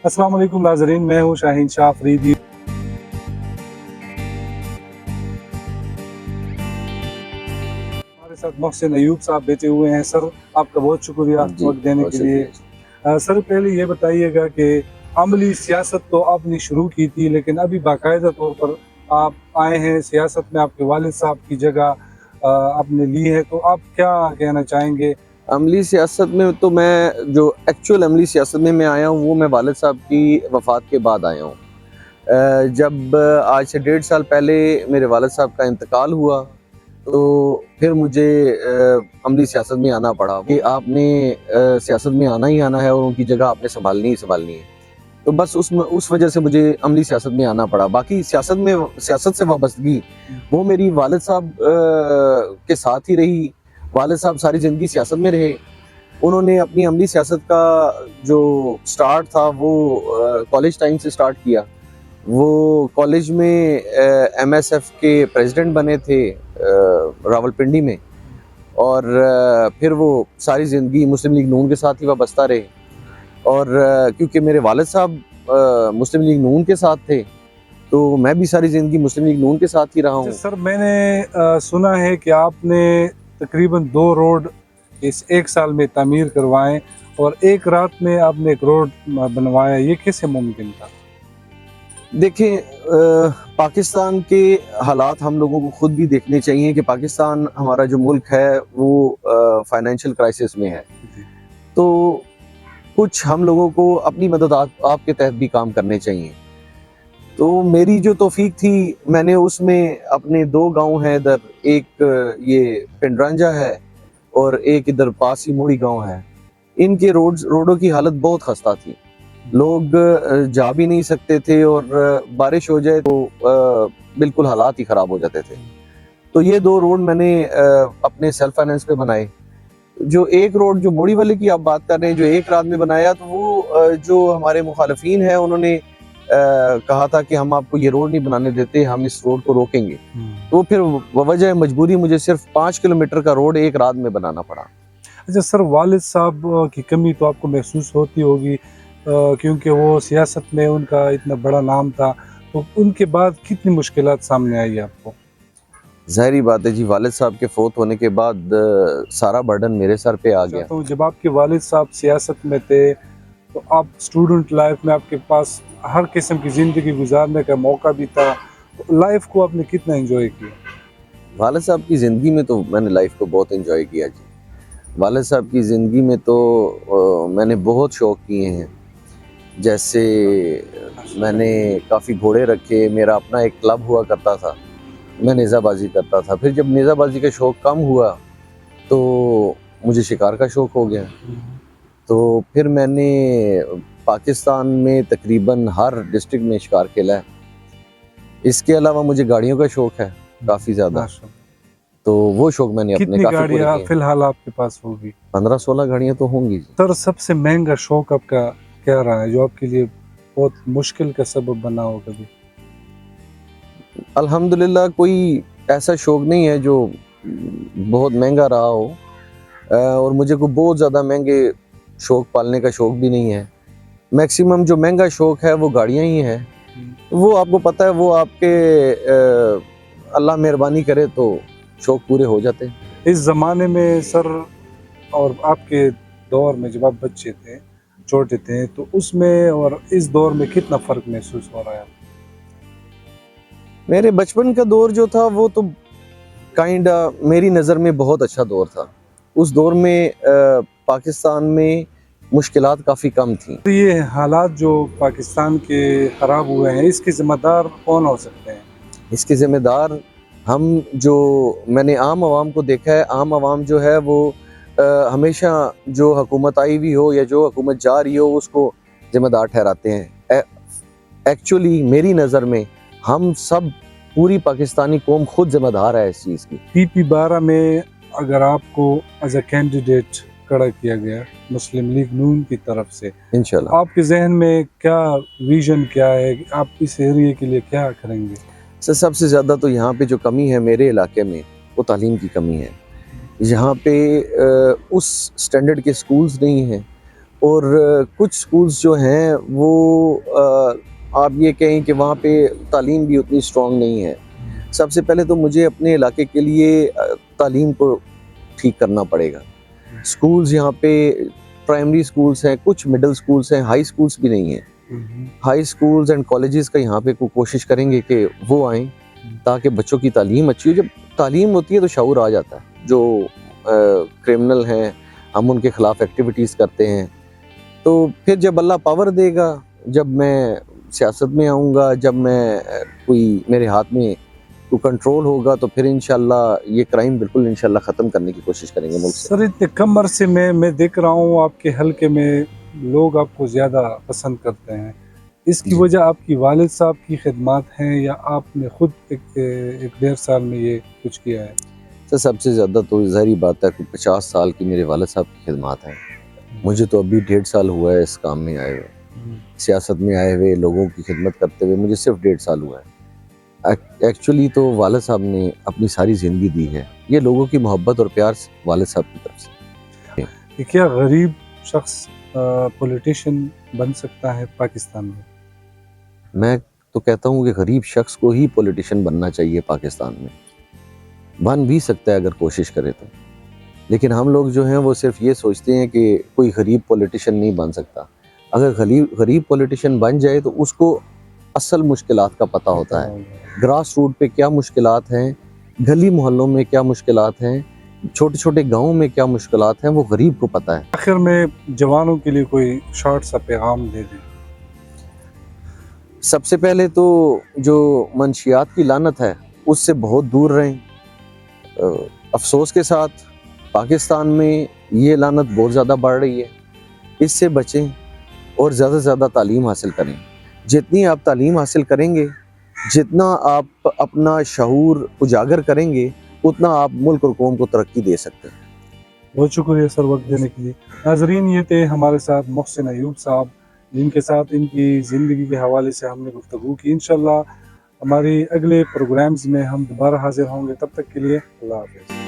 अस्सलाम वालेकुम नाज़रीन, मैं हूँ शाहीन शाह अफरीदी। हमारे साथ मोहसिन अयूब साहब बैठे हुए हैं। सर, आपका बहुत शुक्रिया जी, वक्त देने बहुत के लिए। शुक्रिया। सर, पहले ये बताइएगा कि अमली सियासत तो आपने शुरू की थी, लेकिन अभी बाकायदा तौर पर आप आए हैं सियासत में, आपके वालिद साहब की जगह आपने ली है, तो आप क्या कहना चाहेंगे? अमली सियासत में तो मैं जो एक्चुअल अमली सियासत में मैं आया हूँ वो मैं वालिद साहब की वफ़ात के बाद आया हूँ। जब आज से 1.5 साल पहले मेरे वालिद साहब का इंतकाल हुआ तो फिर मुझे अमली सियासत में आना पड़ा कि आपने सियासत में आना ही आना है और उनकी जगह आपने संभालनी ही संभालनी है। तो बस उस वजह से मुझे अमली सियासत में आना पड़ा। बाकी सियासत से वाबस्तगी वो मेरी वालिद साहब के साथ ही रही। वालिद साहब सारी ज़िंदगी सियासत में रहे। उन्होंने अपनी अमली सियासत का जो स्टार्ट था वो कॉलेज टाइम से स्टार्ट किया। वो कॉलेज में MSF के प्रेसिडेंट बने थे रावलपिंडी में, और फिर वो सारी ज़िंदगी मुस्लिम लीग नून के साथ ही वाबस्ता रहे। और क्योंकि मेरे वालिद साहब मुस्लिम लीग नून के साथ थे तो मैं भी सारी ज़िंदगी मुस्लिम लीग नून के साथ ही रहा हूँ। सर, मैंने सुना है कि आपने तकरीबन 2 रोड इस 1 साल में तामीर करवाएं और एक रात में आपने 1 रोड बनवाया, ये कैसे मुमकिन था? देखिए, पाकिस्तान के हालात हम लोगों को खुद भी देखने चाहिए कि पाकिस्तान हमारा जो मुल्क है वो फाइनेंशियल क्राइसिस में है। तो कुछ हम लोगों को अपनी मदद आपके तहत भी काम करने चाहिए। तो मेरी जो तौफीक थी, मैंने उसमें अपने 2 गांव हैं इधर, एक ये पिंडरांजा है और एक इधर पास ही मोड़ी गांव है। इनके रोडों की हालत बहुत खस्ता थी। लोग जा भी नहीं सकते थे और बारिश हो जाए तो बिल्कुल हालात ही ख़राब हो जाते थे। तो ये 2 रोड मैंने अपने सेल्फ फाइनेंस पे बनाए। जो एक रोड जो मोड़ी वाले की आप बात कर रहे हैं, जो एक रात में बनाया, तो वो जो हमारे मुखालिफिन हैं उन्होंने कहा था कि हम आपको ये रोड नहीं बनाने देते, हम इस रोड को रोकेंगे। तो फिर वजह मजबूरी मुझे सिर्फ 5 किलोमीटर का रोड एक रात में बनाना पड़ा। अच्छा सर, वालिद साहब की कमी तो आपको महसूस होती होगी, क्योंकि वो सियासत में उनका इतना बड़ा नाम था, तो उनके बाद कितनी मुश्किलात सामने आई आपको? ज़ाहिरी बात है जी, वालिद साहब के फौत होने के बाद सारा बर्डन मेरे सर पे आ गया। तो जब आपके वालिद साहब सियासत में थे तो आप स्टूडेंट लाइफ में आपके पास हर किस्म की ज़िंदगी गुजारने का मौका भी था, तो लाइफ को आपने कितना एंजॉय किया? वालिद साहब की ज़िंदगी में तो मैंने लाइफ को बहुत एंजॉय किया जी। वालिद साहब की ज़िंदगी में तो मैंने बहुत शौक़ किए हैं। जैसे मैंने काफ़ी घोड़े रखे, मेरा अपना एक क्लब हुआ करता था, मैं नेज़ाबाजी करता था। फिर जब नेज़ाबाजी का शौक़ कम हुआ तो मुझे शिकार का शौक़ हो गया। तो फिर मैंने पाकिस्तान में तकरीबन हर डिस्ट्रिक्ट में शिकार खेला है। इसके अलावा मुझे गाड़ियों का शौक़ है काफ़ी ज़्यादा, तो वो शौक़ मैंने अपने कितनी काफ़ी पूरे गाड़ियाँ किए। फिलहाल आपके पास होगी? 15-16 गाड़ियाँ तो होंगी। सर, सबसे महंगा शौक़ आपका क्या रहा है, जो आपके लिए बहुत मुश्किल का सबब बना हो कभी? अल्हम्दुलिल्लाह कोई ऐसा शौक़ नहीं है जो बहुत महंगा रहा हो, और मुझे कोई बहुत ज़्यादा महंगे शौक़ पालने का शौक़ भी नहीं है। मैक्सिमम जो महंगा शौक़ है वो गाड़ियाँ ही हैं। वो आपको पता है, वो आपके अल्लाह मेहरबानी करे तो शौक़ पूरे हो जाते हैं। इस ज़माने में सर, और आपके दौर में जब आप बच्चे थे, छोटे थे, तो उसमें और इस दौर में कितना फ़र्क महसूस हो रहा है? मेरे बचपन का दौर जो था वो तो काइंडा मेरी नज़र में बहुत अच्छा दौर था। उस दौर में पाकिस्तान में मुश्किलात काफ़ी कम थी। तो ये हालात जो पाकिस्तान के ख़राब हुए हैं, इसके ज़िम्मेदार कौन हो सकते हैं? इसके ज़िम्मेदार हम जो मैंने आम आवाम को देखा है, आम आवाम जो है वो हमेशा जो हुकूमत आई हुई हो या जो हुकूमत जा रही हो उसको ज़िम्मेदार ठहराते हैं। एक्चुअली मेरी नज़र में हम सब, पूरी पाकिस्तानी कौम खुद ज़िम्मेदार है इस चीज़ की। PP12 में अगर आपको एज अ कैंडिडेट खड़ा किया गया मुस्लिम लीग नून की तरफ से, इंशाल्लाह आपके जहन में क्या विजन क्या है, आप इस एरिया के लिए क्या करेंगे? सबसे ज़्यादा तो यहाँ पे जो कमी है मेरे इलाके में वो तालीम की कमी है। यहाँ पे उस स्टैंडर्ड के स्कूल्स नहीं हैं اور کچھ سکولز جو ہیں وہ آپ یہ کہیں کہ وہاں پہ تعلیم بھی اتنی اسٹرانگ نہیں ہے. سب سے پہلے تو مجھے اپنے علاقے کے لیے تعلیم کو ٹھیک کرنا پڑے گا. سکولز یہاں پہ پرائمری سکولز ہیں, کچھ مڈل سکولز ہیں, ہائی سکولز بھی نہیں ہیں. ہائی سکولز اینڈ کالجز کا یہاں پہ کوشش کریں گے کہ وہ آئیں تاکہ بچوں کی تعلیم اچھی ہو. جب تعلیم ہوتی ہے تو شعور آ جاتا ہے. جو کرمنل ہیں ہم ان کے خلاف ایکٹیویٹیز کرتے ہیں. تو پھر جب اللہ پاور دے گا, جب میں سیاست میں آؤں گا, جب میں میرے ہاتھ میں کوئی کنٹرول ہوگا, تو پھر انشاءاللہ یہ کرائم بالکل انشاءاللہ ختم کرنے کی کوشش کریں گے ملک سے. سر اتنے کم عرصے میں دیکھ رہا ہوں آپ کے حلقے میں لوگ آپ کو زیادہ پسند کرتے ہیں. اس کی وجہ آپ کی والد صاحب کی خدمات ہیں یا آپ نے خود ایک 1.5 سال میں یہ کچھ کیا ہے؟ تو سب سے زیادہ تو ظاہری بات ہے کہ 50 سال کی میرے والد صاحب کی خدمات ہیں. مجھے تو ابھی 1.5 سال ہوا ہے اس کام میں آئے ہوئے, سیاست میں آئے ہوئے, لوگوں کی خدمت کرتے ہوئے مجھے صرف 1.5 سال ہوا ہے. ایکچولی تو والد صاحب نے اپنی ساری زندگی دی ہے. یہ لوگوں کی محبت اور پیار والد صاحب کی طرف سے. کیا غریب شخص پولیٹیشین بن سکتا ہے پاکستان میں؟ میں تو کہتا ہوں کہ غریب شخص کو ہی پولیٹیشین بننا چاہیے پاکستان میں. بن بھی سکتا ہے اگر کوشش کرے تو, لیکن ہم لوگ جو ہیں وہ صرف یہ سوچتے ہیں کہ کوئی غریب پولیٹیشین نہیں بن سکتا. اگر غریب پولیٹیشین بن جائے تو اس کو اصل مشکلات کا پتہ ہوتا ہے. گراس روٹ پہ کیا مشکلات ہیں, گلی محلوں میں کیا مشکلات ہیں, چھوٹے چھوٹے گاؤں میں کیا مشکلات ہیں, وہ غریب کو پتہ ہے. آخر میں جوانوں کے لیے کوئی شارٹ سا پیغام دے دیں. سب سے پہلے تو جو منشیات کی لعنت ہے اس سے بہت دور رہیں. افسوس کے ساتھ پاکستان میں یہ لعنت بہت زیادہ بڑھ رہی ہے. اس سے بچیں اور زیادہ سے زیادہ تعلیم حاصل کریں. جتنی آپ تعلیم حاصل کریں گے, جتنا آپ اپنا شعور اجاگر کریں گے, اتنا آپ ملک اور قوم کو ترقی دے سکتے ہیں. بہت شکریہ سر وقت دینے کے لیے. ناظرین, یہ تھے ہمارے ساتھ محسن ایوب صاحب, جن کے ساتھ ان کی زندگی کے حوالے سے ہم نے گفتگو کی. انشاءاللہ ہماری اگلے پروگرامز میں ہم دوبارہ حاضر ہوں گے. تب تک کے لیے اللہ حافظ.